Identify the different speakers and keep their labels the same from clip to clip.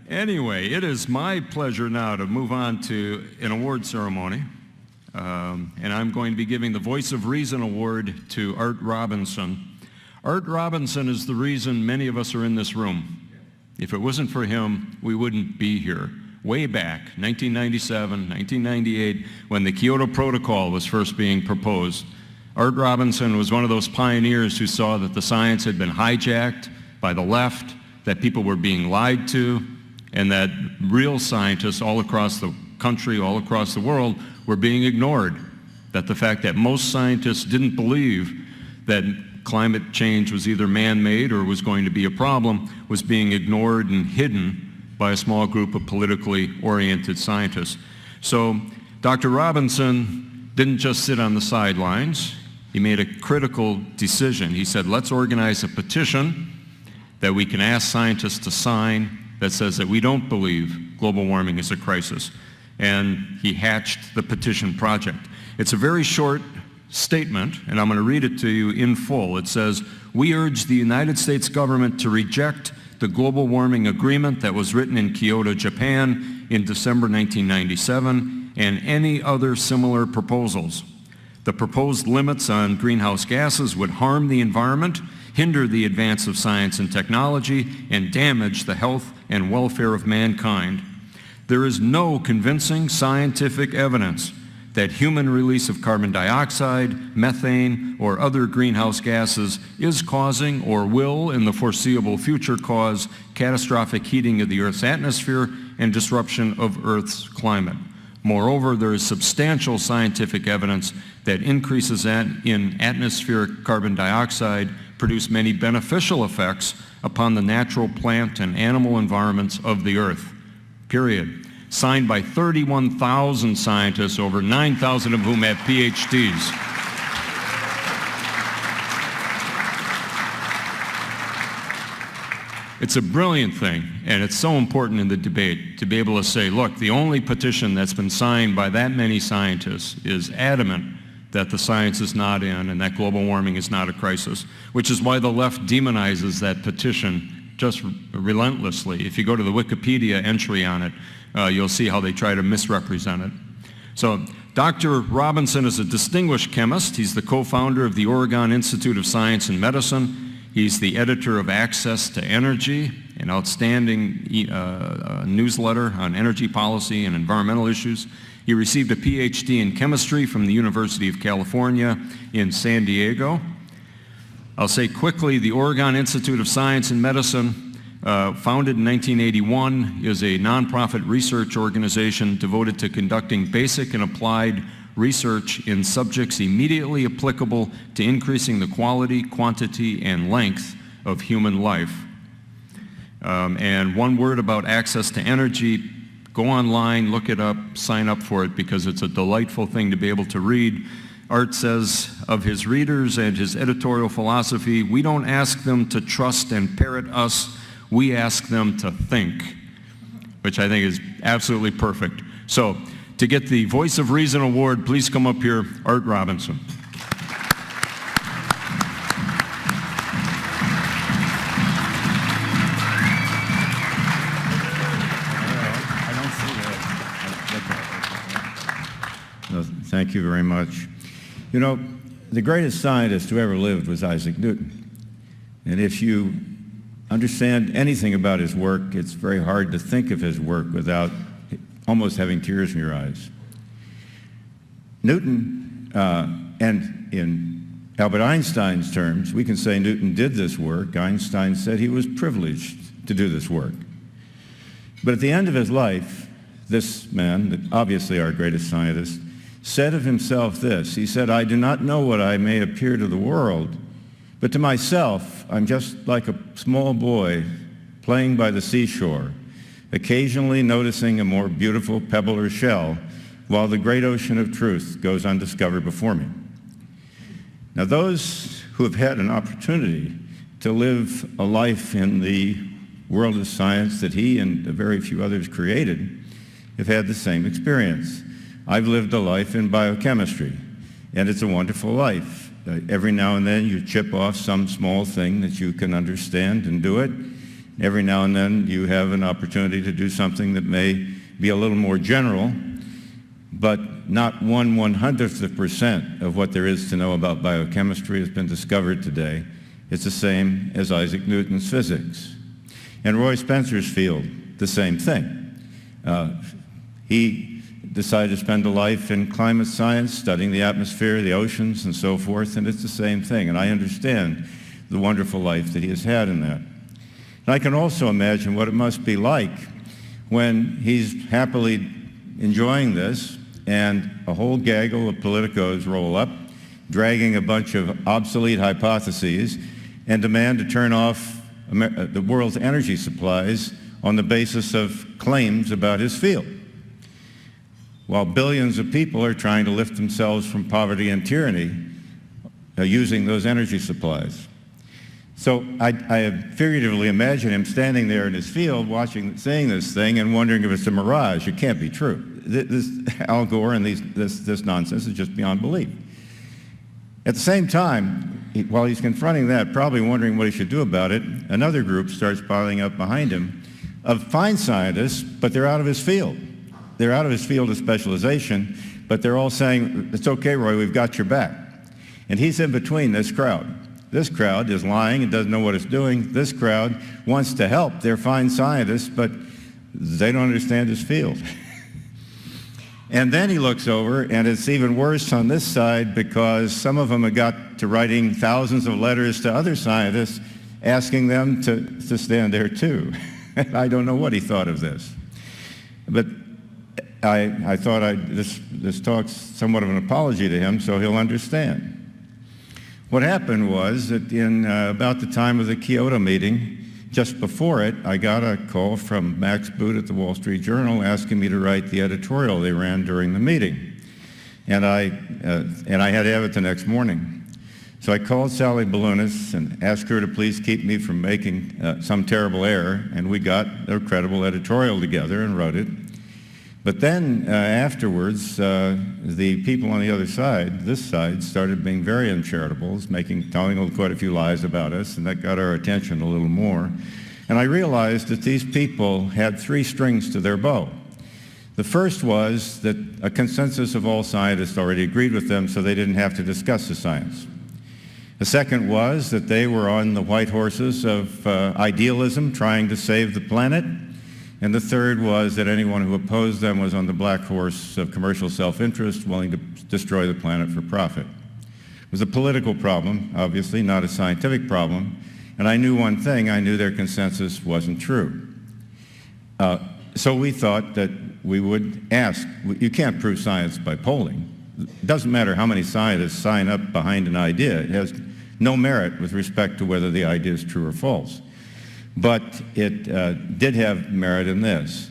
Speaker 1: Anyway, it is my pleasure now to move on to an award ceremony. And I'm going to be giving the Voice of Reason Award to Art Robinson. Art Robinson is the reason many of us are in this room. If it wasn't for him, we wouldn't be here. Way back, 1997, 1998, when the Kyoto Protocol was first being proposed, Art Robinson was one of those pioneers who saw that the science had been hijacked by the left, that people were being lied to, and that real scientists all across the country, all across the world, were being ignored. That the fact that most scientists didn't believe that climate change was either man-made or was going to be a problem was being ignored and hidden by a small group of politically oriented scientists. So Dr. Robinson didn't just sit on the sidelines. He made a critical decision. He said, let's organize a petition that we can ask scientists to sign that says that we don't believe global warming is a crisis. And he hatched the petition project. It's a very short statement, and I'm going to read it to you in full. It says, we urge the United States government to reject the global warming agreement that was written in Kyoto, Japan in December 1997, and any other similar proposals. The proposed limits on greenhouse gases would harm the environment, hinder the advance of science and technology, and damage the health and welfare of mankind. There is no convincing scientific evidence that human release of carbon dioxide, methane, or other greenhouse gases is causing or will in the foreseeable future cause catastrophic heating of the Earth's atmosphere and disruption of Earth's climate. Moreover, there is substantial scientific evidence that increases in atmospheric carbon dioxide produce many beneficial effects upon the natural plant and animal environments of the Earth. Period. Signed by 31,000 scientists, over 9,000 of whom have PhDs. It's a brilliant thing, and it's so important in the debate to be able to say, look, the only petition that's been signed by that many scientists is adamant that the science is not in and that global warming is not a crisis, which is why the left demonizes that petition just relentlessly. If you go to the Wikipedia entry on it, you'll see how they try to misrepresent it. So Dr. Robinson is a distinguished chemist. He's the co-founder of the Oregon Institute of Science and Medicine. He's the editor of Access to Energy, an outstanding newsletter on energy policy and environmental issues. He received a PhD in chemistry from the University of California in San Diego. I'll say quickly, the Oregon Institute of Science and Medicine, founded in 1981, is a nonprofit research organization devoted to conducting basic and applied research in subjects immediately applicable to increasing the quality, quantity, and length of human life. And one word about access to energy, go online, look it up, sign up for it, because it's a delightful thing to be able to read. Art says of his readers and his editorial philosophy, we don't ask them to trust and parrot us, we ask them to think, which I think is absolutely perfect. So, to get the Voice of Reason Award, please come up here, Art Robinson.
Speaker 2: Thank you very much. You know, the greatest scientist who ever lived was Isaac Newton. And if you understand anything about his work, it's very hard to think of his work without almost having tears in your eyes. Newton, and in Albert Einstein's terms, we can say Newton did this work. Einstein said he was privileged to do this work. But at the end of his life, this man, obviously our greatest scientist, said of himself this. He said, I do not know what I may appear to the world, but to myself, I'm just like a small boy playing by the seashore, occasionally noticing a more beautiful pebble or shell, while the great ocean of truth goes undiscovered before me. Now, those who have had an opportunity to live a life in the world of science that he and a very few others created have had the same experience. I've lived a life in biochemistry, and it's a wonderful life. Every now and then you chip off some small thing that you can understand and do it, Every now and then you have an opportunity to do something that may be a little more general, but not 1/100th% of what there is to know about biochemistry has been discovered today. It's the same as Isaac Newton's physics. And Roy Spencer's field, the same thing. He decided to spend a life in climate science, studying the atmosphere, the oceans, and so forth, and it's the same thing. And I understand the wonderful life that he has had in that. And I can also imagine what it must be like when he's happily enjoying this and a whole gaggle of politicos roll up, dragging a bunch of obsolete hypotheses and demand to turn off the world's energy supplies on the basis of claims about his field, while billions of people are trying to lift themselves from poverty and tyranny using those energy supplies. So I figuratively imagine him standing there in his field seeing this thing and wondering if it's a mirage. It can't be true. This Al Gore and this nonsense is just beyond belief. At the same time, while he's confronting that, probably wondering what he should do about it, another group starts piling up behind him of fine scientists, but they're out of his field. They're out of his field of specialization, but they're all saying, it's okay, Roy, we've got your back. And he's in between this crowd. This crowd is lying and doesn't know what it's doing. This crowd wants to help. They're fine scientists, but they don't understand his field. And then he looks over, and it's even worse on this side because some of them have got to writing thousands of letters to other scientists asking them to stand there too. I don't know what he thought of this. But I thought this talk's somewhat of an apology to him so he'll understand. What happened was that in about the time of the Kyoto meeting, just before it, I got a call from Max Boot at the Wall Street Journal asking me to write the editorial they ran during the meeting. And I had to have it the next morning. So I called Sally Balunis and asked her to please keep me from making some terrible error, and we got a credible editorial together and wrote it. But then afterwards, the people on the other side, this side, started being very uncharitable, telling quite a few lies about us, and that got our attention a little more. And I realized that these people had three strings to their bow. The first was that a consensus of all scientists already agreed with them, so they didn't have to discuss the science. The second was that they were on the white horses of idealism, trying to save the planet. And the third was that anyone who opposed them was on the black horse of commercial self-interest, willing to destroy the planet for profit. It was a political problem, obviously, not a scientific problem. And I knew one thing, I knew their consensus wasn't true. So we thought that we would ask, you can't prove science by polling. It doesn't matter how many scientists sign up behind an idea. It has no merit with respect to whether the idea is true or false. But it did have merit in this.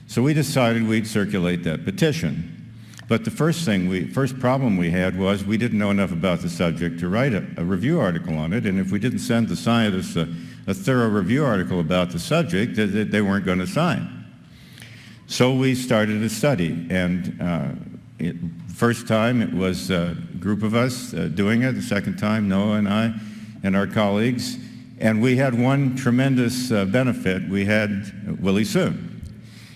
Speaker 2: So we decided we'd circulate that petition. But the first problem we had was we didn't know enough about the subject to write a review article on it, and if we didn't send the scientists a thorough review article about the subject, they weren't going to sign. So we started a study, and first time it was a group of us doing it, the second time Noah and I and our colleagues. And we had one tremendous benefit. We had Willie Soon.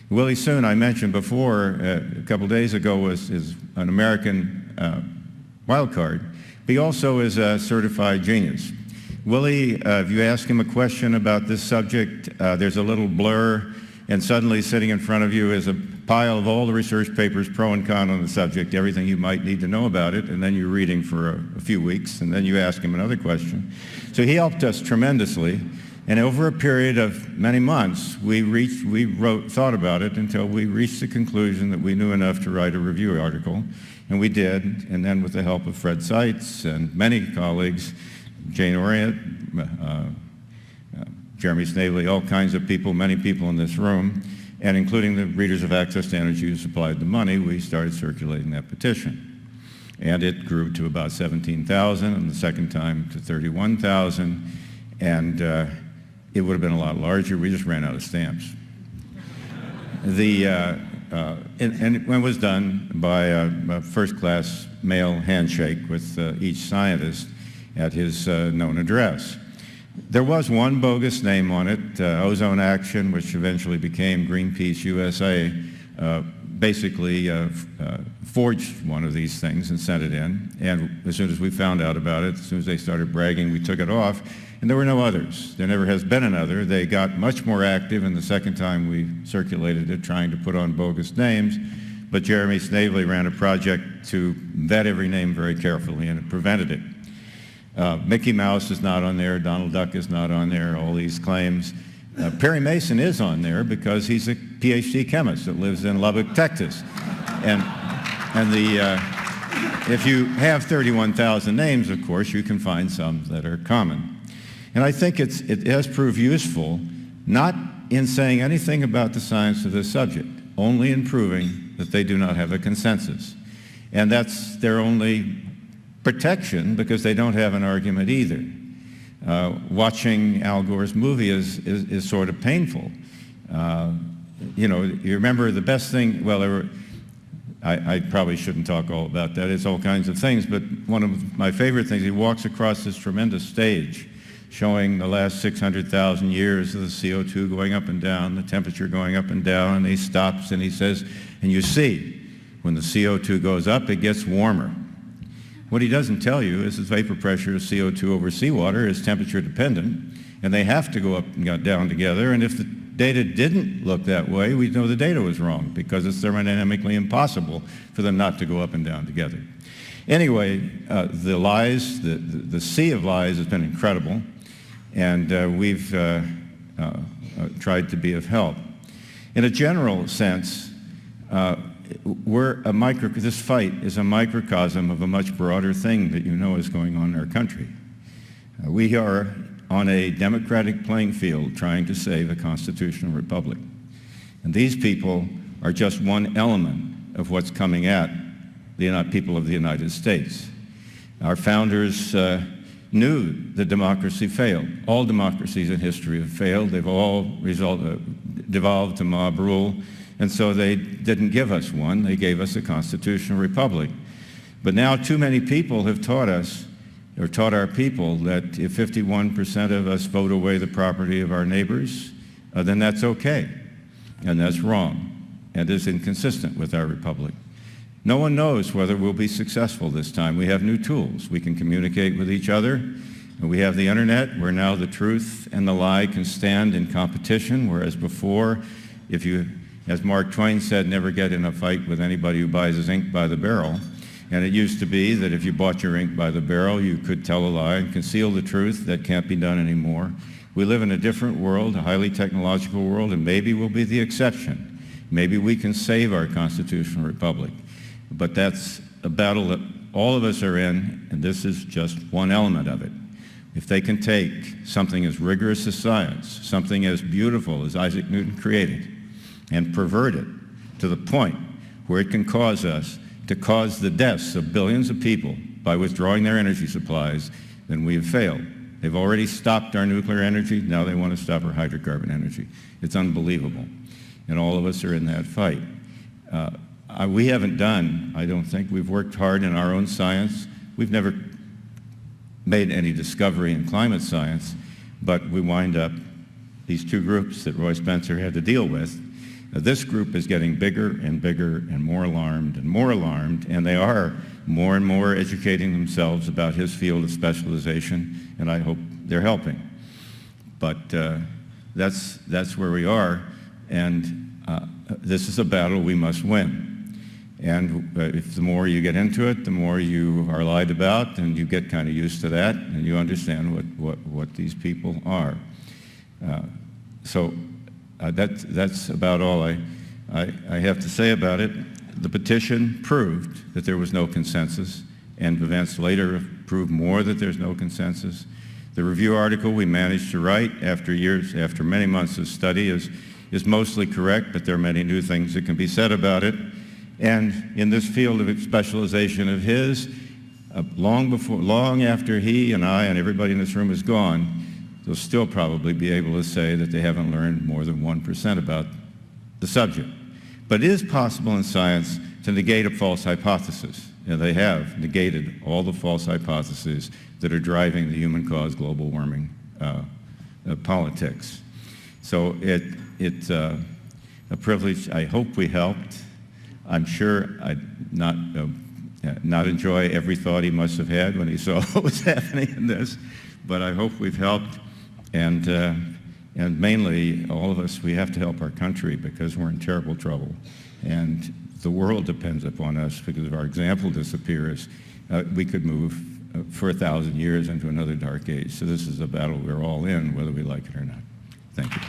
Speaker 2: Willie Soon, I mentioned before, a couple days ago, is an American wild card. But he also is a certified genius. Willie, if you ask him a question about this subject, there's a little blur, and suddenly sitting in front of you is a pile of all the research papers, pro and con on the subject, everything you might need to know about it, and then you're reading for a few weeks, and then you ask him another question. So he helped us tremendously, and over a period of many months, we thought about it until we reached the conclusion that we knew enough to write a review article, and we did, and then with the help of Fred Seitz and many colleagues, Jane Orient, Jeremy Snavely, all kinds of people, many people in this room, and including the Readers of Access to Energy who supplied the money, we started circulating that petition. And it grew to about 17,000, and the second time to 31,000, and it would have been a lot larger. We just ran out of stamps. And it was done by a first-class male handshake with each scientist at his known address. There was one bogus name on it, Ozone Action, which eventually became Greenpeace USA, basically forged one of these things and sent it in. And as soon as we found out about it, as soon as they started bragging, we took it off. And there were no others. There never has been another. They got much more active in the second time we circulated it, trying to put on bogus names. But Jeremy Snavely ran a project to vet every name very carefully, and it prevented it. Mickey Mouse is not on there. Donald Duck is not on there, all these claims. Perry Mason is on there because he's a PhD chemist that lives in Lubbock, Texas. If you have 31,000 names, of course, you can find some that are common. And I think it has proved useful, not in saying anything about the science of this subject, only in proving that they do not have a consensus. And that's their only protection, because they don't have an argument either. Watching Al Gore's movie is sort of painful. You remember the best thing, well, I probably shouldn't talk all about that. It's all kinds of things, but one of my favorite things, he walks across this tremendous stage showing the last 600,000 years of the CO2 going up and down, the temperature going up and down, and he stops and he says, and you see, when the CO2 goes up, it gets warmer. What he doesn't tell you is the vapor pressure of CO2 over seawater is temperature dependent, and they have to go up and down together, and if the data didn't look that way, we'd know the data was wrong, because it's thermodynamically impossible for them not to go up and down together. Anyway, the lies, the sea of lies has been incredible, and we've tried to be of help. In a general sense, this fight is a microcosm of a much broader thing that you know is going on in our country. We are on a democratic playing field trying to save a constitutional republic. And these people are just one element of what's coming at the people of the United States. Our founders knew that democracy failed. All democracies in history have failed. They've all devolved to mob rule. And so they didn't give us one. They gave us a constitutional republic. But now too many people have taught us, or taught our people, that if 51% of us vote away the property of our neighbors, then that's okay. And that's wrong, and is inconsistent with our republic. No one knows whether we'll be successful this time. We have new tools. We can communicate with each other. And we have the internet, where now the truth and the lie can stand in competition, whereas before, if you, as Mark Twain said, never get in a fight with anybody who buys his ink by the barrel. And it used to be that if you bought your ink by the barrel, you could tell a lie and conceal the truth. That can't be done anymore. We live in a different world, a highly technological world, and maybe we'll be the exception. Maybe we can save our constitutional republic. But that's a battle that all of us are in, and this is just one element of it. If they can take something as rigorous as science, something as beautiful as Isaac Newton created, and pervert it to the point where it can cause us to cause the deaths of billions of people by withdrawing their energy supplies, then we have failed. They've already stopped our nuclear energy. Now they want to stop our hydrocarbon energy. It's unbelievable. And all of us are in that fight. We haven't done, I don't think, we've worked hard in our own science. We've never made any discovery in climate science, but we wind up, these two groups that Roy Spencer had to deal with, this group is getting bigger and bigger and more alarmed, and they are more and more educating themselves about his field of specialization, and I hope they're helping. But that's where we are, and this is a battle we must win. And if the more you get into it, the more you are lied about, and you get kind of used to that, and you understand what these people are. That's about all I have to say about it. The petition proved that there was no consensus, and events later have proved more that there's no consensus. The review article we managed to write after many months of study is mostly correct, but there are many new things that can be said about it. And in this field of specialization of his, long after he and I and everybody in this room is gone, they'll still probably be able to say that they haven't learned more than 1% about the subject. But it is possible in science to negate a false hypothesis, and they have negated all the false hypotheses that are driving the human-caused global warming politics. So it's a privilege. I hope we helped. I'm sure I'd not enjoy every thought he must have had when he saw what was happening in this, but I hope we've helped. And mainly, all of us, we have to help our country because we're in terrible trouble. And the world depends upon us because if our example disappears, we could move for 1,000 years into another dark age. So this is a battle we're all in, whether we like it or not. Thank you.